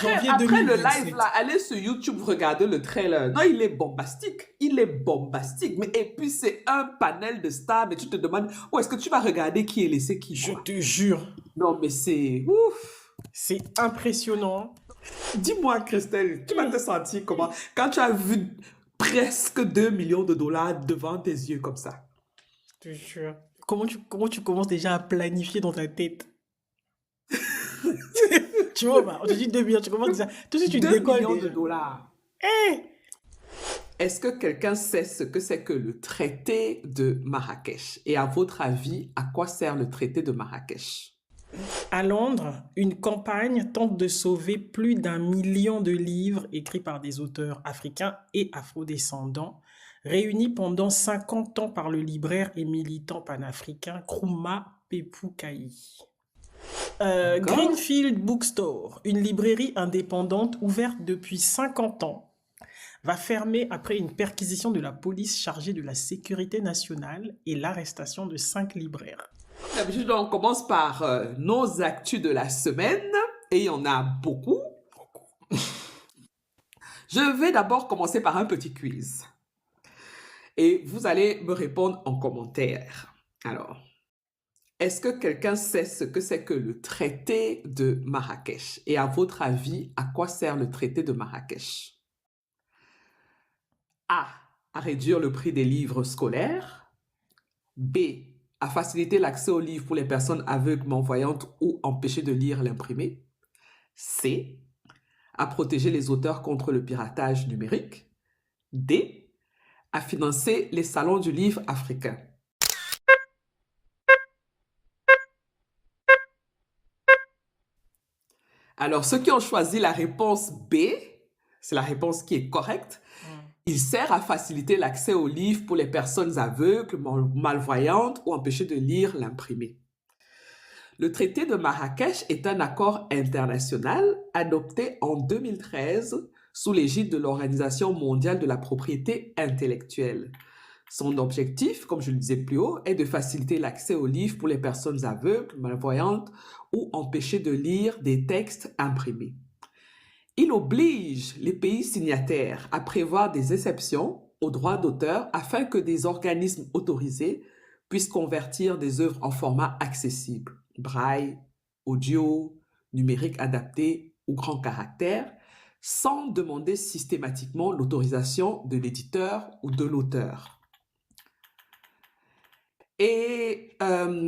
Janvier Après le live, 2027. là, allez sur YouTube, regardez le trailer. Non, il est bombastique. Il est bombastique. Mais, et puis, c'est un panel de stars. Mais tu te demandes, où est-ce que tu vas regarder qui est laissé qui, Je quoi? te jure, Non, mais c'est... Ouf. c'est impressionnant. Dis-moi, Christelle, tu vas te sentir comment quand tu as vu presque 2 millions de dollars devant tes yeux comme ça? Je te jure. Comment tu commences déjà à planifier dans ta tête? Tu vois, bah, on te dit 2 millions, tu commences déjà. Tout de suite, tu 2 décolles millions de déjà. dollars. Eh! Est-ce que quelqu'un sait ce que c'est que le traité de Marrakech? Et à votre avis, à quoi sert le traité de Marrakech? À Londres, une campagne tente de sauver plus d'1 million de livres écrits par des auteurs africains et afrodescendants, réunis pendant 50 ans par le libraire et militant panafricain Nkrumah Pepukai. D'accord? Greenfield Bookstore, une librairie indépendante ouverte depuis 50 ans, va fermer après une perquisition de la police chargée de la sécurité nationale et l'arrestation de 5 libraires. Comme d'habitude, on commence par nos actus de la semaine. Et il y en a beaucoup. Je vais d'abord commencer par un petit quiz. Et vous allez me répondre en commentaire. Alors, est-ce que quelqu'un sait ce que c'est que le traité de Marrakech? Et à votre avis, à quoi sert le traité de Marrakech? A. À réduire le prix des livres scolaires. B. À faciliter l'accès aux livres pour les personnes aveugles, malvoyantes ou empêchées de lire l'imprimé. C. À protéger les auteurs contre le piratage numérique. D. À financer les salons du livre africain. Alors, ceux qui ont choisi la réponse B, c'est la réponse qui est correcte. Il sert à faciliter l'accès aux livres pour les personnes aveugles, malvoyantes ou empêchées de lire l'imprimé. Le traité de Marrakech est un accord international adopté en 2013 sous l'égide de l'Organisation mondiale de la propriété intellectuelle. Son objectif, comme je le disais plus haut, est de faciliter l'accès aux livres pour les personnes aveugles, malvoyantes ou empêchées de lire des textes imprimés. Il oblige les pays signataires à prévoir des exceptions aux droits d'auteur afin que des organismes autorisés puissent convertir des œuvres en format accessible, braille, audio, numérique adapté ou grand caractère, sans demander systématiquement l'autorisation de l'éditeur ou de l'auteur. Et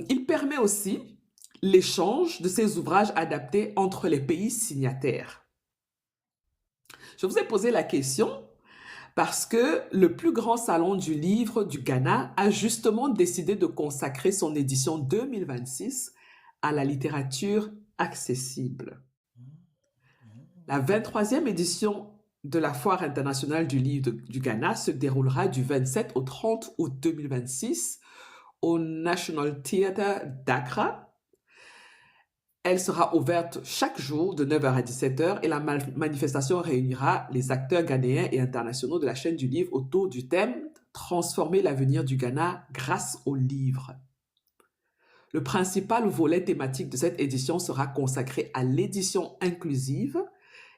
il permet aussi l'échange de ces ouvrages adaptés entre les pays signataires. Je vous ai posé la question parce que le plus grand salon du livre du Ghana a justement décidé de consacrer son édition 2026 à la littérature accessible. La 23e édition de la Foire internationale du livre du Ghana se déroulera du 27 au 30 août 2026 au National Theatre d'Accra. Elle sera ouverte chaque jour de 9h à 17h et la manifestation réunira les acteurs ghanéens et internationaux de la chaîne du livre autour du thème Transformer l'avenir du Ghana grâce au livre. Le principal volet thématique de cette édition sera consacré à l'édition inclusive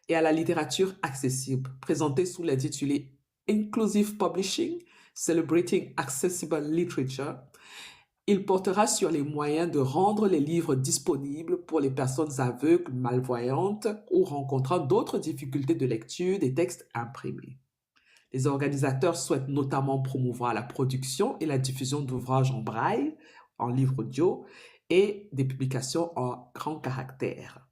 et à la littérature accessible, présentée sous l'intitulé Inclusive Publishing, Celebrating Accessible Literature. Il portera sur les moyens de rendre les livres disponibles pour les personnes aveugles, malvoyantes ou rencontrant d'autres difficultés de lecture des textes imprimés. Les organisateurs souhaitent notamment promouvoir la production et la diffusion d'ouvrages en braille, en livre audio et des publications en grand caractère.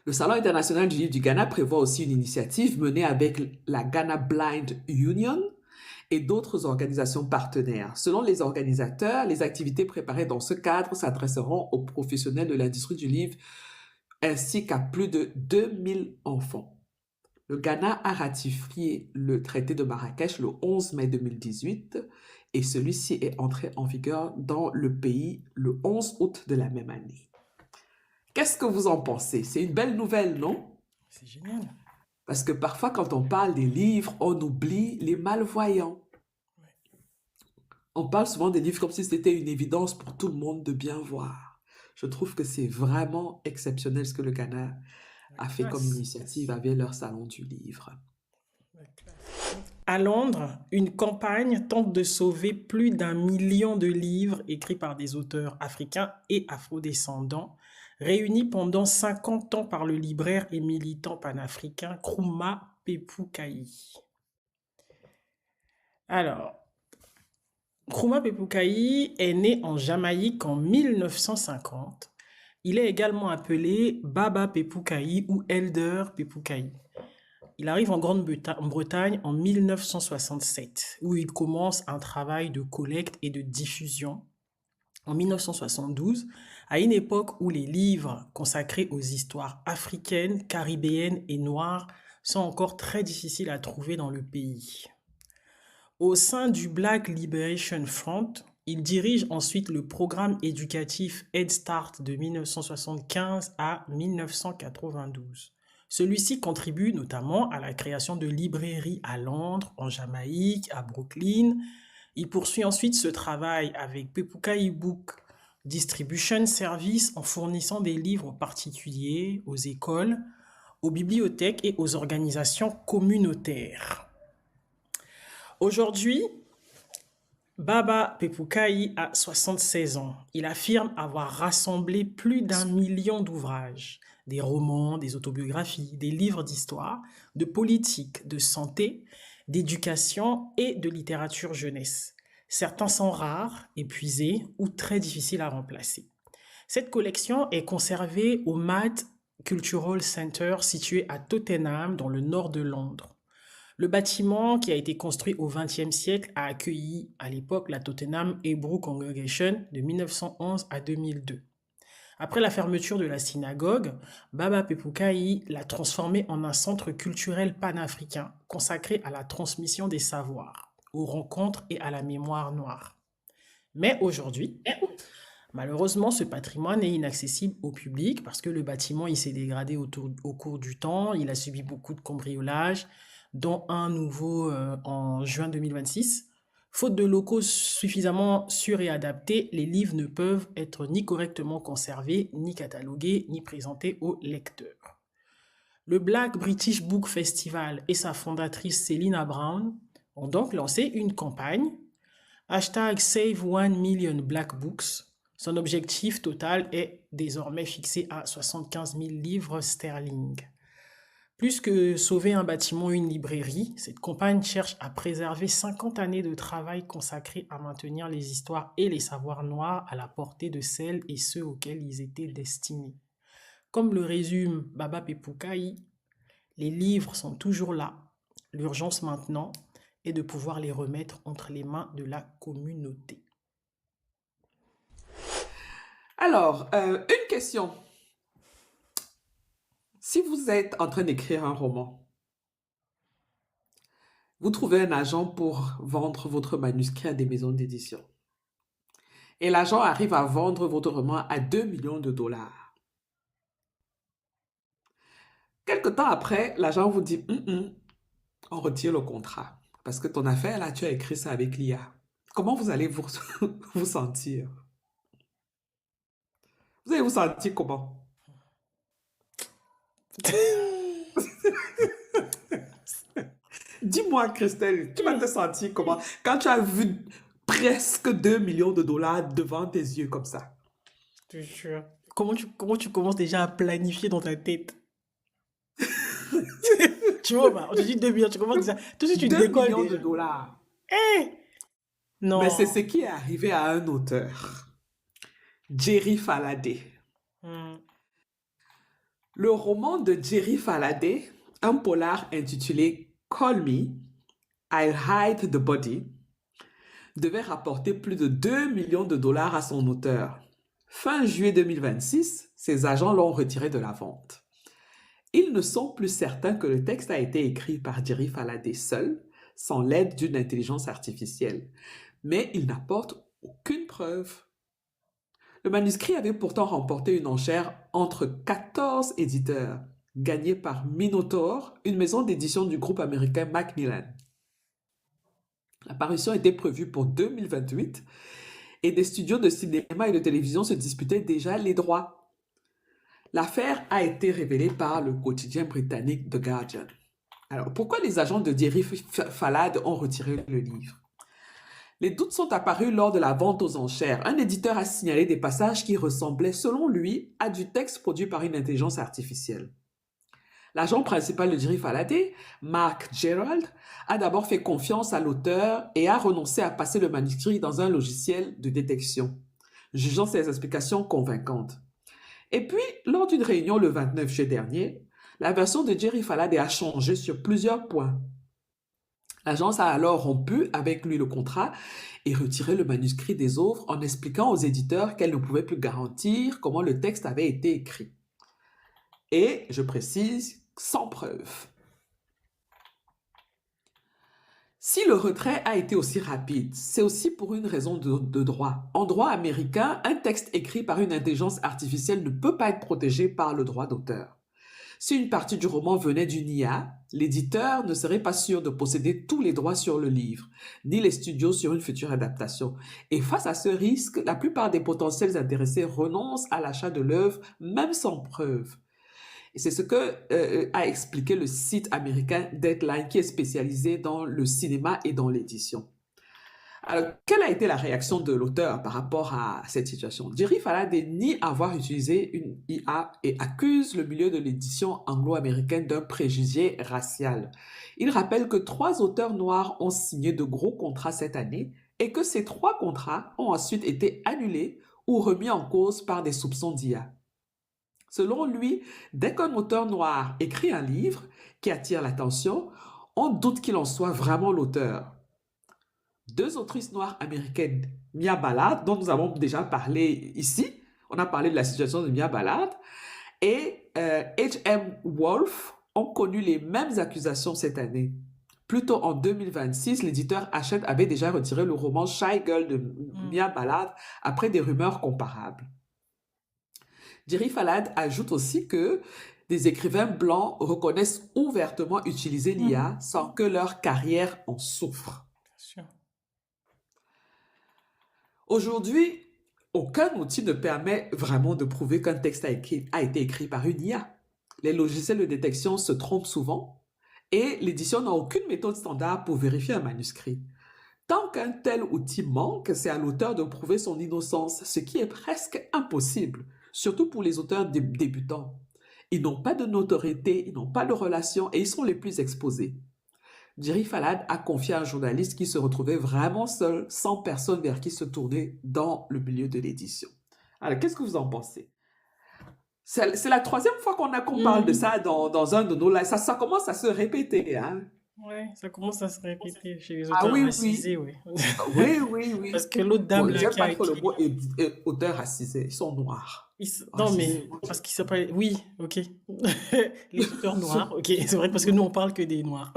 Le Salon international du livre du Ghana prévoit aussi une initiative menée avec la Ghana Blind Union et d'autres organisations partenaires. Selon les organisateurs, les activités préparées dans ce cadre s'adresseront aux professionnels de l'industrie du livre ainsi qu'à plus de 2000 enfants. Le Ghana a ratifié le traité de Marrakech le 11 mai 2018 et celui-ci est entré en vigueur dans le pays le 11 août de la même année. Qu'est-ce que vous en pensez? C'est une belle nouvelle, non? C'est génial. Parce que parfois, quand on parle des livres, on oublie les malvoyants. On parle souvent des livres comme si c'était une évidence pour tout le monde de bien voir. Je trouve que c'est vraiment exceptionnel ce que le Ghana La a fait comme classe. initiative avec leur salon du livre. La classe. À Londres, une campagne tente de sauver plus d'un million de livres écrits par des auteurs africains et afrodescendants, réunis pendant 50 ans par le libraire et militant panafricain Nkrumah Pepukai. Alors, Nkrumah Pepukai est né en Jamaïque en 1950. Il est également appelé Baba Pepukai ou Elder Pepukai. Il arrive en Grande-Bretagne en 1967, où il commence un travail de collecte et de diffusion. En 1972, à une époque où les livres consacrés aux histoires africaines, caribéennes et noires sont encore très difficiles à trouver dans le pays. Au sein du Black Liberation Front, il dirige ensuite le programme éducatif Head Start de 1975 à 1992. Celui-ci contribue notamment à la création de librairies à Londres, en Jamaïque, à Brooklyn. Il poursuit ensuite ce travail avec Pepukai Book Distribution Service en fournissant des livres aux particuliers, aux écoles, aux bibliothèques et aux organisations communautaires. Aujourd'hui, Baba Pepukai a 76 ans. Il affirme avoir rassemblé plus d'un million d'ouvrages, des romans, des autobiographies, des livres d'histoire, de politique, de santé, d'éducation et de littérature jeunesse. Certains sont rares, épuisés ou très difficiles à remplacer. Cette collection est conservée au Mad Cultural Center situé à Tottenham dans le nord de Londres. Le bâtiment, qui a été construit au XXe siècle, a accueilli à l'époque la Tottenham Hebrew Congregation de 1911 à 2002. Après la fermeture de la synagogue, Baba Pepukai l'a transformé en un centre culturel panafricain consacré à la transmission des savoirs, aux rencontres et à la mémoire noire. Mais aujourd'hui, malheureusement, ce patrimoine est inaccessible au public parce que le bâtiment il s'est dégradé au cours du temps, il a subi beaucoup de cambriolages, dont un nouveau en juin 2026. Faute de locaux suffisamment sûrs et adaptés, les livres ne peuvent être ni correctement conservés, ni catalogués, ni présentés aux lecteurs. Le Black British Book Festival et sa fondatrice Selina Brown ont donc lancé une campagne #Save 1 million Black Books. Son objectif total est désormais fixé à 75 000 livres sterling. Plus que sauver un bâtiment ou une librairie, cette campagne cherche à préserver 50 années de travail consacrées à maintenir les histoires et les savoirs noirs à la portée de celles et ceux auxquels ils étaient destinés. Comme le résume Baba Pepukai, les livres sont toujours là. L'urgence maintenant est de pouvoir les remettre entre les mains de la communauté. Alors, une question. Si vous êtes en train d'écrire un roman, vous trouvez un agent pour vendre votre manuscrit à des maisons d'édition. Et l'agent arrive à vendre votre roman à 2 millions de dollars. Quelque temps après, l'agent vous dit, on retire le contrat. Parce que ton affaire, là, tu as écrit ça avec l'IA. Comment vous allez vous, vous sentir? Vous allez vous sentir comment? Dis-moi, Christelle, tu vas te sentir comment quand tu as vu presque 2 millions de dollars devant tes yeux comme ça? Je te jure. Comment tu commences déjà à planifier dans ta tête? Tu vois, bah, on te dit 2 millions, tu commences déjà. Tout de suite, tu 2 décolles millions de déjà. dollars. Eh! Mais c'est Non. ce qui est arrivé à un auteur, Jerry Faladay. Hmm. Le roman de Jerry Faladay, un polar intitulé Call Me, I'll Hide the Body, devait rapporter plus de 2 millions de dollars à son auteur. Fin juillet 2026, ses agents l'ont retiré de la vente. Ils ne sont plus certains que le texte a été écrit par Jerry Faladay seul, sans l'aide d'une intelligence artificielle. Mais il n'apporte aucune preuve. Le manuscrit avait pourtant remporté une enchère entre 14 éditeurs, gagnée par Minotaur, une maison d'édition du groupe américain Macmillan. La parution était prévue pour 2028 et des studios de cinéma et de télévision se disputaient déjà les droits. L'affaire a été révélée par le quotidien britannique The Guardian. Alors, pourquoi les agents de Jerry Falad ont retiré le livre? Les doutes sont apparus lors de la vente aux enchères. Un éditeur a signalé des passages qui ressemblaient, selon lui, à du texte produit par une intelligence artificielle. L'agent principal de Jerry Faladay, Mark Gerald, a d'abord fait confiance à l'auteur et a renoncé à passer le manuscrit dans un logiciel de détection, jugeant ses explications convaincantes. Et puis, lors d'une réunion le 29 juillet dernier, la version de Jerry Faladay a changé sur plusieurs points. L'agence a alors rompu avec lui le contrat et retiré le manuscrit des œuvres en expliquant aux éditeurs qu'elle ne pouvait plus garantir comment le texte avait été écrit. Et, je précise, sans preuve. Si le retrait a été aussi rapide, c'est aussi pour une raison de droit. En droit américain, un texte écrit par une intelligence artificielle ne peut pas être protégé par le droit d'auteur. Si une partie du roman venait d'une IA, l'éditeur ne serait pas sûr de posséder tous les droits sur le livre, ni les studios sur une future adaptation. Et face à ce risque, la plupart des potentiels intéressés renoncent à l'achat de l'œuvre, même sans preuve. Et c'est ce que a expliqué le site américain Deadline, qui est spécialisé dans le cinéma et dans l'édition. Alors, quelle a été la réaction de l'auteur par rapport à cette situation? Jerry Faladay nie avoir utilisé une IA et accuse le milieu de l'édition anglo-américaine d'un préjugé racial. Il rappelle que 3 auteurs noirs ont signé de gros contrats cette année et que ces 3 contrats ont ensuite été annulés ou remis en cause par des soupçons d'IA. Selon lui, dès qu'un auteur noir écrit un livre qui attire l'attention, on doute qu'il en soit vraiment l'auteur. 2 autrices noires américaines, Mia Ballard, dont nous avons déjà parlé ici, on a parlé de la situation de Mia Ballard, et H.M. Wolf ont connu les mêmes accusations cette année. Plus tôt en 2026, l'éditeur Hachette avait déjà retiré le roman Shy Girl de Mia Ballard après des rumeurs comparables. Jerry Falad ajoute aussi que des écrivains blancs reconnaissent ouvertement utiliser l'IA sans que leur carrière en souffre. Aujourd'hui, aucun outil ne permet vraiment de prouver qu'un texte a été écrit par une IA. Les logiciels de détection se trompent souvent et l'édition n'a aucune méthode standard pour vérifier un manuscrit. Tant qu'un tel outil manque, c'est à l'auteur de prouver son innocence, ce qui est presque impossible, surtout pour les auteurs débutants. Ils n'ont pas de notoriété, ils n'ont pas de relations et ils sont les plus exposés. Jerry Falad a confié à un journaliste qui se retrouvait vraiment seul, sans personne vers qui se tourner dans le milieu de l'édition. Alors, qu'est-ce que vous en pensez? C'est la 3e fois qu'on parle de ça dans un de nos lives. Ça commence à se répéter, hein? Ouais, ça commence à se répéter chez les auteurs racisés, oui. Oui. Parce que l'autre dame là qui a écrit... le mot auteur racisé, ils sont noirs. Non, mais parce qu'ils s'appellent... Oui, ok. Les auteurs noirs, ok. C'est vrai parce que nous, on parle que des noirs.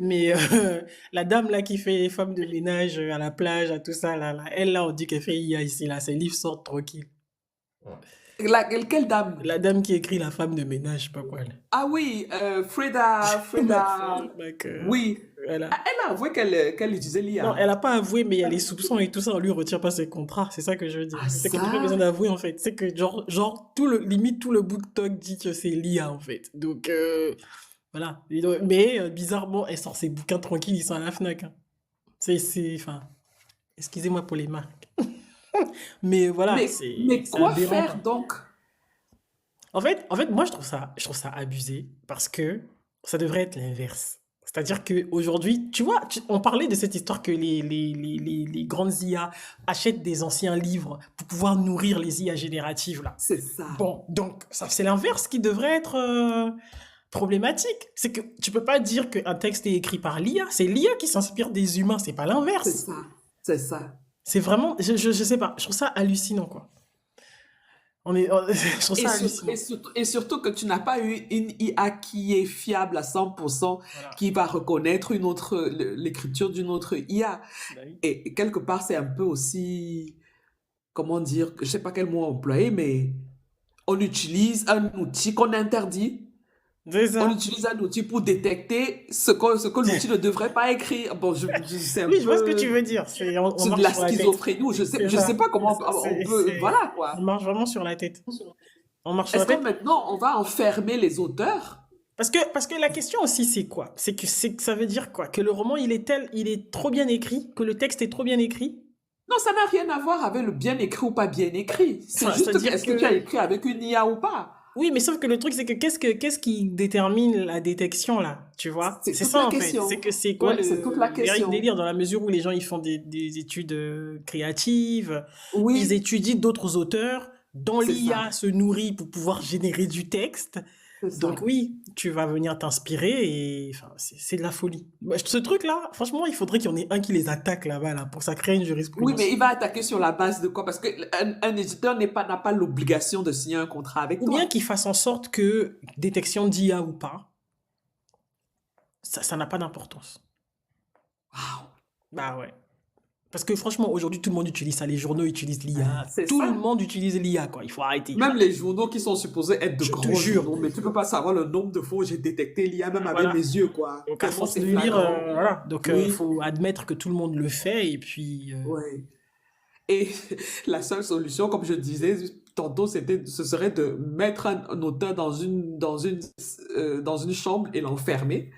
Mais la dame là qui fait femme de ménage à la plage, à tout ça, là, elle là, on dit qu'elle fait IA ici, là. Ses livres sortent tranquilles. Quelle dame? La dame qui écrit La femme de ménage, je sais pas quoi. Ah oui, Freda. Oui. Voilà. Elle a avoué qu'elle utilisait l'IA. Non, elle n'a pas avoué, mais il y a les soupçons et tout ça, on lui retire pas ses contrats. C'est ça que je veux dire. C'est que tu n'as pas besoin d'avouer, en fait. C'est que, genre limite, tout le BookTok dit que c'est l'IA, en fait. Donc, voilà. Mais, bizarrement, elle sort ses bouquins tranquilles, ils sont à la Fnac. Hein. Enfin, excusez-moi pour les marques. Mais voilà, mais quoi faire donc? En fait, moi je trouve ça abusé parce que ça devrait être l'inverse. C'est-à-dire qu'aujourd'hui, tu vois, on parlait de cette histoire que les grandes IA achètent des anciens livres pour pouvoir nourrir les IA génératives là. C'est ça. Bon, donc c'est l'inverse qui devrait être problématique. C'est que tu peux pas dire qu'un texte est écrit par l'IA, c'est l'IA qui s'inspire des humains, c'est pas l'inverse. C'est ça. C'est vraiment, je sais pas, je trouve ça hallucinant, quoi. Je trouve ça hallucinant. Et surtout que tu n'as pas eu une IA qui est fiable à 100%, qui va reconnaître l'écriture d'une autre IA. Bah oui. Et quelque part, c'est un peu aussi, comment dire, je sais pas quel mot employer, mais on utilise un outil qu'on interdit. On utilise un outil pour détecter ce que l'outil ne devrait pas écrire. Bon, je vois ce que tu veux dire. C'est de la schizophrénie. Je sais pas comment on peut... Voilà, quoi. On marche vraiment sur la tête. On marche sur Est-ce la que tête. maintenant, on va enfermer les auteurs? Parce que la question aussi, c'est quoi? C'est que ça veut dire quoi? Que le roman, il est trop bien écrit, que le texte est trop bien écrit? Non, ça n'a rien à voir avec le bien écrit ou pas bien écrit. C'est Enfin, juste que c'est-à-dire est-ce que tu as que... écrit avec une IA ou pas? Oui, mais sauf que le truc, c'est que qu'est-ce qui détermine la détection, là? Tu vois? C'est C'est toute ça, la en fait. C'est question. que c'est quoi Ouais, c'est toute la le véritable question. délire dans la mesure où les gens, ils font des études créatives, ils Oui, étudient d'autres auteurs, dans c'est ça. l'IA se nourrit pour pouvoir générer du texte. C'est Donc ça. oui, tu vas venir t'inspirer et enfin, c'est de la folie. Moi, ce truc-là, franchement, il faudrait qu'il y en ait un qui les attaque là-bas, là, pour que ça crée une Oui, mais jurisprudence. il va attaquer sur la base de quoi? Parce qu'un éditeur n'a pas l'obligation de signer un contrat avec Ou bien toi. qu'il fasse en sorte que, détection d'IA ou pas, ça n'a pas d'importance. Waouh, Bah ouais. Parce que franchement, aujourd'hui, tout le monde utilise ça. Les journaux utilisent l'IA. c'est Tout le ça. monde utilise l'IA, quoi. Il faut arrêter. Même les journaux qui sont supposés être de Je te grands jure. journaux, mais tu peux pas savoir le nombre de fois où j'ai détecté l'IA même avec mes Voilà. yeux, quoi. Donc, à Tellement force c'est de lire, flagrant. voilà. Donc, Oui, faut admettre que tout le monde le fait. Et puis, ouais. Et la seule solution, comme je disais tantôt, ce serait de mettre un auteur dans une chambre et l'enfermer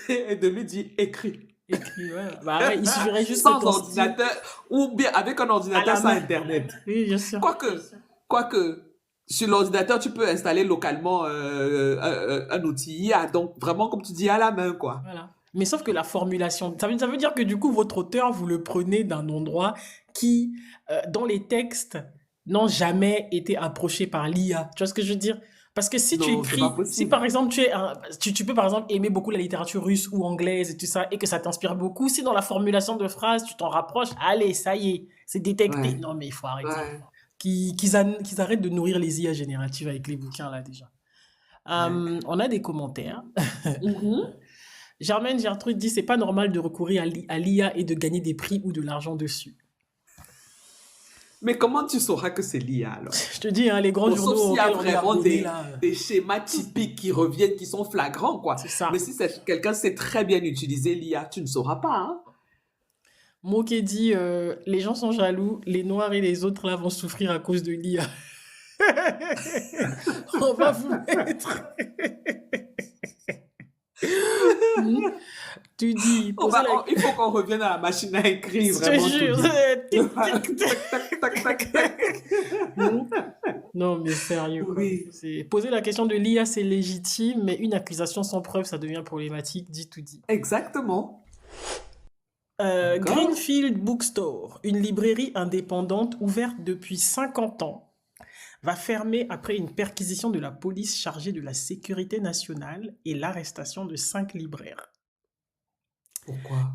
et de lui dire écris. écrit, ouais. Bah ouais, il suffirait juste de Sans ton stylo ordinateur ou bien avec un à ordinateur la sans main. Internet. Oui, bien sûr. Quoique, quoique, sur l'ordinateur, tu peux installer localement un outil IA. Donc, vraiment, comme tu dis, à la main, quoi. Voilà. Mais sauf que la formulation, ça veut dire que du coup, votre auteur, vous le prenez d'un endroit qui, dans les textes, n'ont jamais été approchés par l'IA. Tu vois ce que je veux dire? Parce que si tu Non, c'est pas écris, si par possible. exemple tu peux par exemple aimer beaucoup la littérature russe ou anglaise et tout ça, et que ça t'inspire beaucoup, si dans la formulation de phrase tu t'en rapproches, allez, ça y est, c'est détecté. Ouais, Non mais il faut arrêter. ouais, Qu'ils arrêtent de nourrir les IA génératives avec les bouquins là déjà. ouais. On a des commentaires. Mhm. Germaine Gertrude dit c'est pas normal de recourir à l'IA et de gagner des prix ou de l'argent dessus. Mais comment tu sauras que c'est l'IA alors? Je te dis, hein, les grands Bon, sauf journaux s'il y a auxquels on est vraiment abonné là, des schémas typiques qui reviennent, qui sont flagrants, quoi. c'est Mais ça. si quelqu'un sait très bien utiliser l'IA, tu ne sauras pas, hein. Moquet dit les gens sont jaloux, les noirs et les autres là vont souffrir à cause de l'IA. On va vous mettre. Hmm. Tu dis, posez la. Il faut qu'on revienne à la machine à écrire, Je te vraiment tout jure. dit. Tic, tic, tic. Tac, tac, tac, tac, tac. Hmm. Non, mais sérieux, quoi. Oui, Poser la question de l'IA, c'est légitime, mais une accusation sans preuve, ça devient problématique, dit tout dit. exactement. D'accord. Greenfield Bookstore, une librairie indépendante ouverte depuis 50 ans, va fermer après une perquisition de la police chargée de la sécurité nationale et l'arrestation de 5 libraires. Pourquoi?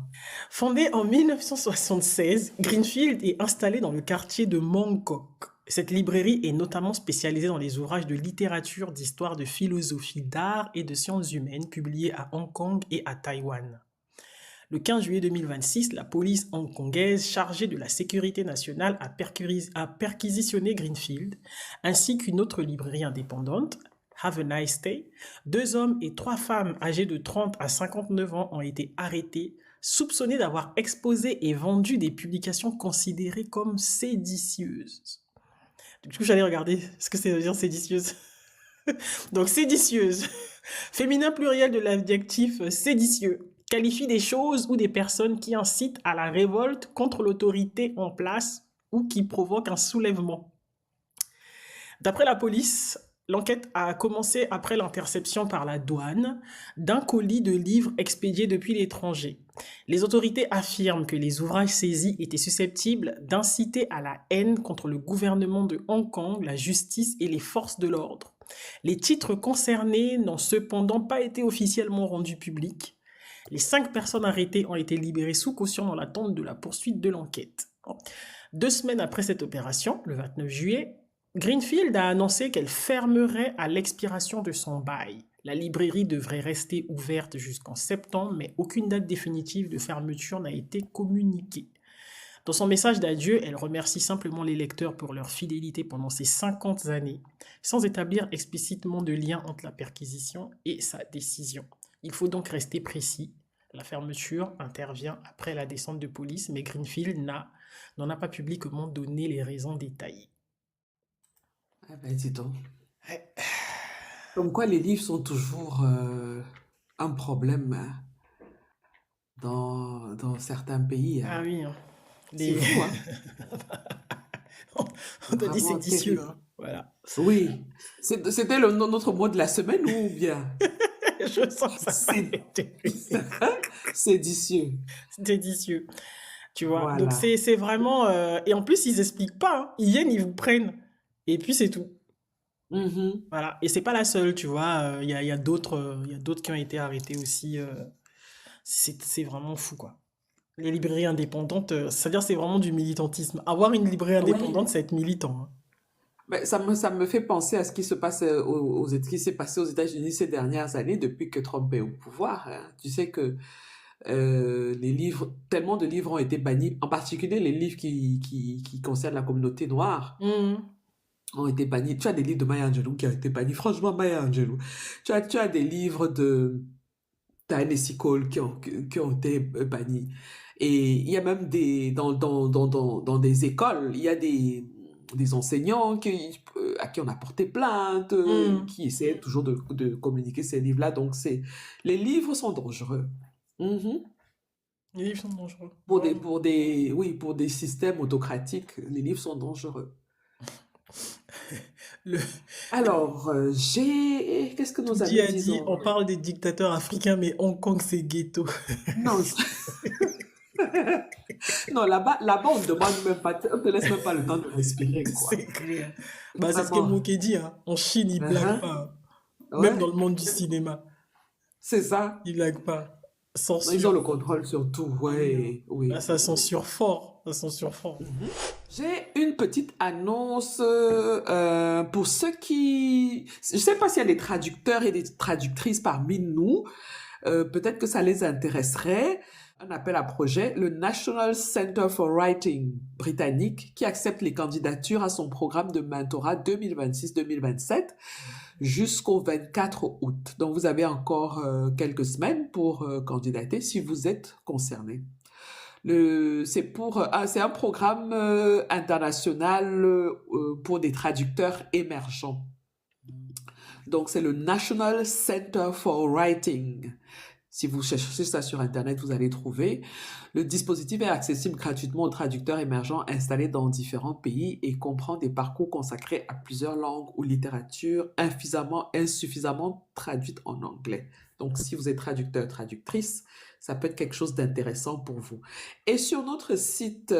Fondée en 1976, Greenfield est installée dans le quartier de Mongkok. Cette librairie est notamment spécialisée dans les ouvrages de littérature, d'histoire, de philosophie, d'art et de sciences humaines publiés à Hong Kong et à Taïwan. Le 15 juillet 2026, la police hongkongaise chargée de la sécurité nationale a perquisitionné Greenfield, ainsi qu'une autre librairie indépendante, Have a Nice Day. 2 hommes et 3 femmes âgées de 30 à 59 ans ont été arrêtés, soupçonnés d'avoir exposé et vendu des publications considérées comme séditieuses. Du coup, j'allais regarder ce que ça veut dire séditieuse. Donc, séditieuse, féminin pluriel de l'adjectif séditieux, qualifie des choses ou des personnes qui incitent à la révolte contre l'autorité en place ou qui provoquent un soulèvement. D'après la police, l'enquête a commencé après l'interception par la douane d'un colis de livres expédiés depuis l'étranger. Les autorités affirment que les ouvrages saisis étaient susceptibles d'inciter à la haine contre le gouvernement de Hong Kong, la justice et les forces de l'ordre. Les titres concernés n'ont cependant pas été officiellement rendus publics. Les 5 personnes arrêtées ont été libérées sous caution dans l'attente de la poursuite de l'enquête. 2 semaines après cette opération, le 29 juillet, Greenfield a annoncé qu'elle fermerait à l'expiration de son bail. La librairie devrait rester ouverte jusqu'en septembre, mais aucune date définitive de fermeture n'a été communiquée. Dans son message d'adieu, elle remercie simplement les lecteurs pour leur fidélité pendant ces 50 années, sans établir explicitement de lien entre la perquisition et sa décision. Il faut donc rester précis. La fermeture intervient après la descente de police, mais Greenfield n'en a pas publiquement donné les raisons détaillées. Ah ben, dis donc. Ouais. Comme quoi les livres sont toujours un problème dans certains pays, Ah hein. oui, hein. C'est Les... fou, hein? On t'a dit Vraiment séditieux, terrible. hein. Voilà. Oui. C'était notre mot de la semaine ou bien Je sens que ça va c'est être lui. séditieux. Séditieux. Tu vois. Donc Voilà. c'est vraiment... Et en plus, ils expliquent pas, hein. Ils viennent, ils vous prennent. Et puis c'est tout. Mhm. Voilà. Et c'est pas la seule, tu vois. Il y a d'autres il y a d'autres qui ont été arrêtés aussi. C'est vraiment fou, quoi. Les librairies indépendantes, c'est-à-dire c'est vraiment du militantisme. Avoir une librairie Oui. indépendante, c'est être militant, hein. Mais ça me fait penser à ce qui se passe qui s'est passé aux États-Unis ces dernières années depuis que Trump est au pouvoir, hein. Tu sais que les livres, tellement de livres ont été bannis, en particulier les livres qui concernent la communauté noire Mhm. ont été bannis. Tu as des livres de Maya Angelou qui ont été bannis. Franchement, Maya Angelou. Tu as des livres de Ta-Nehisi Coates qui ont été bannis. Et il y a même dans des écoles, il y a des enseignants à qui on a porté plainte, Mhm. qui essaient toujours de communiquer ces livres-là. Donc, les livres sont dangereux. Mhm. Les livres sont dangereux, Pour des, vraiment. pour des, oui, pour des systèmes autocratiques, les livres sont dangereux. Le, Alors, qu'est-ce que tout nos dit amis a disent dit, on parle des dictateurs africains, mais Hong Kong, c'est ghetto. Non, non, là-bas, on ne demande même pas, on te laisse même pas le temps de respirer, quoi. C'est clair. Bah, c'est ce que Vraiment. Monkey dit, hein. En Chine, ils blaguent Uhum. pas, hein. Même dans Ouais, le monde du cinéma, c'est ça. ils blaguent pas. Ils ont Censure. le contrôle sur tout. Oui, hein. Ouais, Là, oui, ça oui, oui. censure fort. Ça censure fort. Mhm. J'ai une petite annonce pour ceux qui... Je ne sais pas s'il y a des traducteurs et des traductrices parmi nous. Peut-être que ça les intéresserait. Un appel à projet, le National Center for Writing britannique, qui accepte les candidatures à son programme de mentorat 2026-2027 jusqu'au 24 août. Donc, vous avez encore quelques semaines pour candidater si vous êtes concerné. C'est un programme international pour des traducteurs émergents. Donc, c'est le National Center for Writing. Si vous cherchez ça sur Internet, vous allez trouver. Le dispositif est accessible gratuitement aux traducteurs émergents installés dans différents pays et comprend des parcours consacrés à plusieurs langues ou littératures insuffisamment traduites en anglais. Donc, si vous êtes traducteur, traductrice, ça peut être quelque chose d'intéressant pour vous. Et sur notre site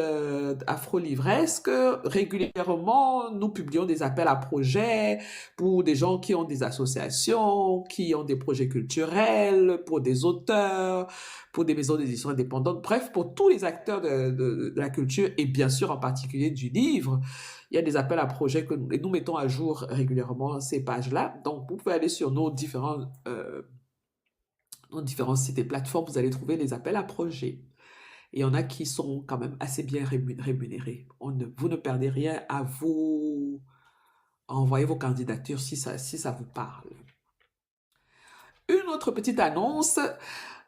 Afro-Livresque, régulièrement, nous publions des appels à projets pour des gens qui ont des associations, qui ont des projets culturels, pour des auteurs, pour des maisons d'édition indépendantes, bref, pour tous les acteurs de la culture et bien sûr en particulier du livre. Il y a des appels à projets et nous mettons à jour régulièrement ces pages-là. Donc, vous pouvez aller sur nos différents sites et plateformes, vous allez trouver les appels à projets. Et il y en a qui sont quand même assez bien rémunérés. Vous ne perdez rien à vous envoyer vos candidatures si ça vous parle. Une autre petite annonce,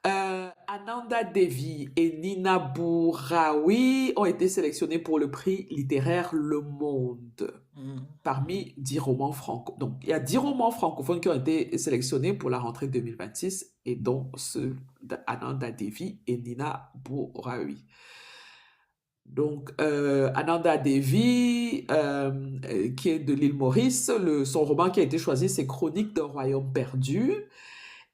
Ananda Devi et Nina Bouraoui ont été sélectionnés pour le prix littéraire Le Monde Mhm. parmi 10 romans francophones. Donc, il y a 10 romans francophones qui ont été sélectionnés pour la rentrée 2026 et dont ceux d'Ananda Devi et Nina Bouraoui. Donc, Ananda Devi, qui est de l'île Maurice, son roman qui a été choisi, c'est Chroniques d'un royaume perdu.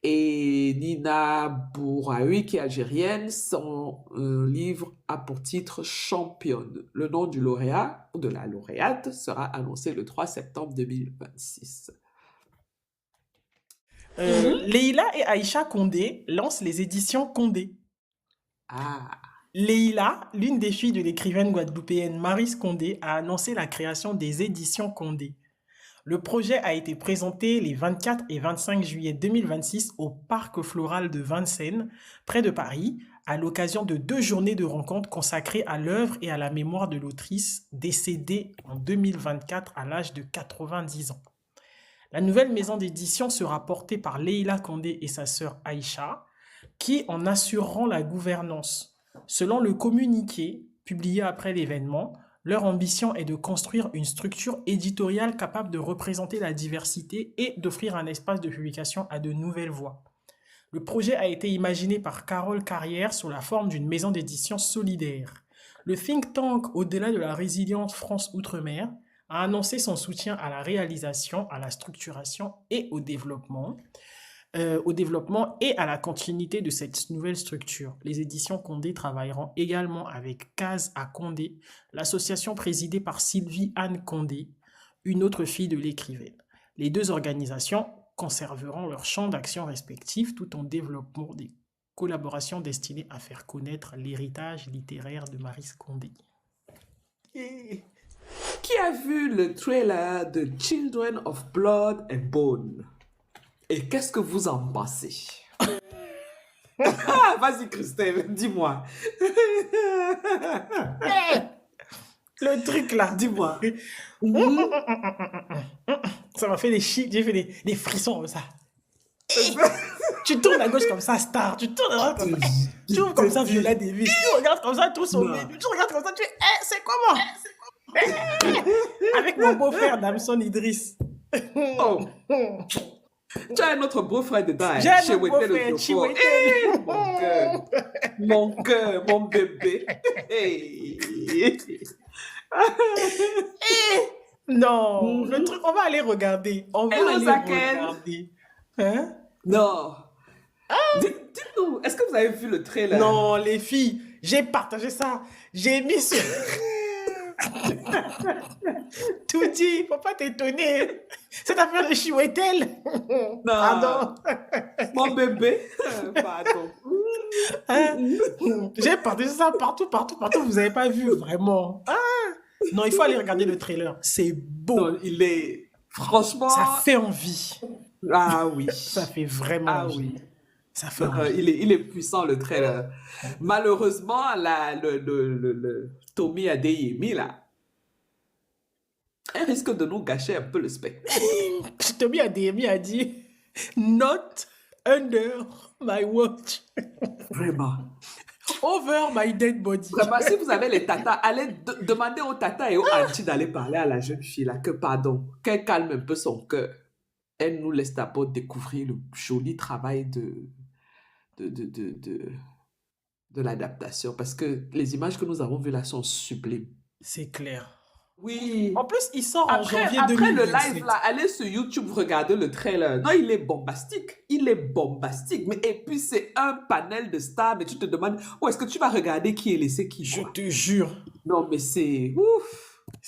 Et Nina Bouraoui, qui est algérienne, son livre a pour titre Championne. Le nom du lauréat ou de la lauréate sera annoncé le 3 septembre 2026. Mhm. Leïla et Aïcha Condé lancent les éditions Condé. Ah, Leïla, l'une des filles de l'écrivaine guadeloupéenne Maryse Condé, a annoncé la création des éditions Condé. Le projet a été présenté les 24 et 25 juillet 2026 au Parc Floral de Vincennes, près de Paris, à l'occasion de 2 journées de rencontres consacrées à l'œuvre et à la mémoire de l'autrice décédée en 2024 à l'âge de 90 ans. La nouvelle maison d'édition sera portée par Leïla Condé et sa sœur Aïcha, qui en assureront la gouvernance. Selon le communiqué publié après l'événement, Leur ambition est de construire une structure éditoriale capable de représenter la diversité et d'offrir un espace de publication à de nouvelles voix. Le projet a été imaginé par Carole Carrière sous la forme d'une maison d'édition solidaire. Le think tank, au-delà de la résilience France Outre-mer, a annoncé son soutien à la réalisation, à la structuration et au développement et à la continuité de cette nouvelle structure. Les éditions Condé travailleront également avec Case à Condé, l'association présidée par Sylvie Anne Condé, une autre fille de l'écrivaine. Les deux organisations conserveront leur champ d'action respectif tout en développant des collaborations destinées à faire connaître l'héritage littéraire de Maryse Condé. Qui a vu le trailer de Children of Blood and Bone? Et qu'est-ce que vous en pensez? Vas-y, Christelle, dis-moi. Le truc là, Dis-moi. ça m'a fait j'ai fait des frissons comme ça. Tu tournes à gauche comme ça, Star. Tu tournes à droite comme ça. Tu ouvres comme ça, Viola Davis. Tu regardes comme ça, tout sauvé. Tu regardes comme ça, tu fais, c'est comment? Avec mon beau-frère, Damson Idriss. Oh. Tu as un autre beau-frère dedans. J'ai un autre beau-frère, Chiwetel. Mon cœur, mon bébé. Non, le truc, on va aller regarder. On va aller regarder. Hein? Non. Dites-nous, est-ce que vous avez vu le trailer? Non, les filles, j'ai partagé ça. J'ai mis sur... Tout dit, faut pas t'étonner. Cette affaire de Chiwetel. Non. Pardon. Mon bébé. Pardon. Hein? J'ai partagé ça partout. Vous n'avez pas vu, vraiment. Ah. Non, il faut aller regarder le trailer. C'est beau. Non, il est... Franchement... Ça fait envie. Ah oui. Ça fait vraiment envie. Oui. Ça fait envie. Il est puissant, le trailer. Malheureusement, le Tommy Adeyemi, là, elle risque de nous gâcher un peu le spectacle. Tommy Adeyemi a dit « Not under my watch. Vraiment. Over my dead body. » Vraiment, si vous avez les tatas, allez demander aux tatas et aux aunties d'aller parler à la jeune fille, là, que pardon, qu'elle calme un peu son cœur. Elle nous laisse d'abord découvrir le joli travail de l'adaptation, parce que les images que nous avons vues là sont sublimes. C'est clair. Oui. En plus, il sort en janvier 2027. Après le live là, allez sur YouTube, regardez le trailer. Non, il est bombastique. Il est bombastique. Mais, et puis, c'est un panel de stars, mais tu te demandes, où est-ce que tu vas regarder qui est laissé qui? Je te jure. Non, mais c'est ouf.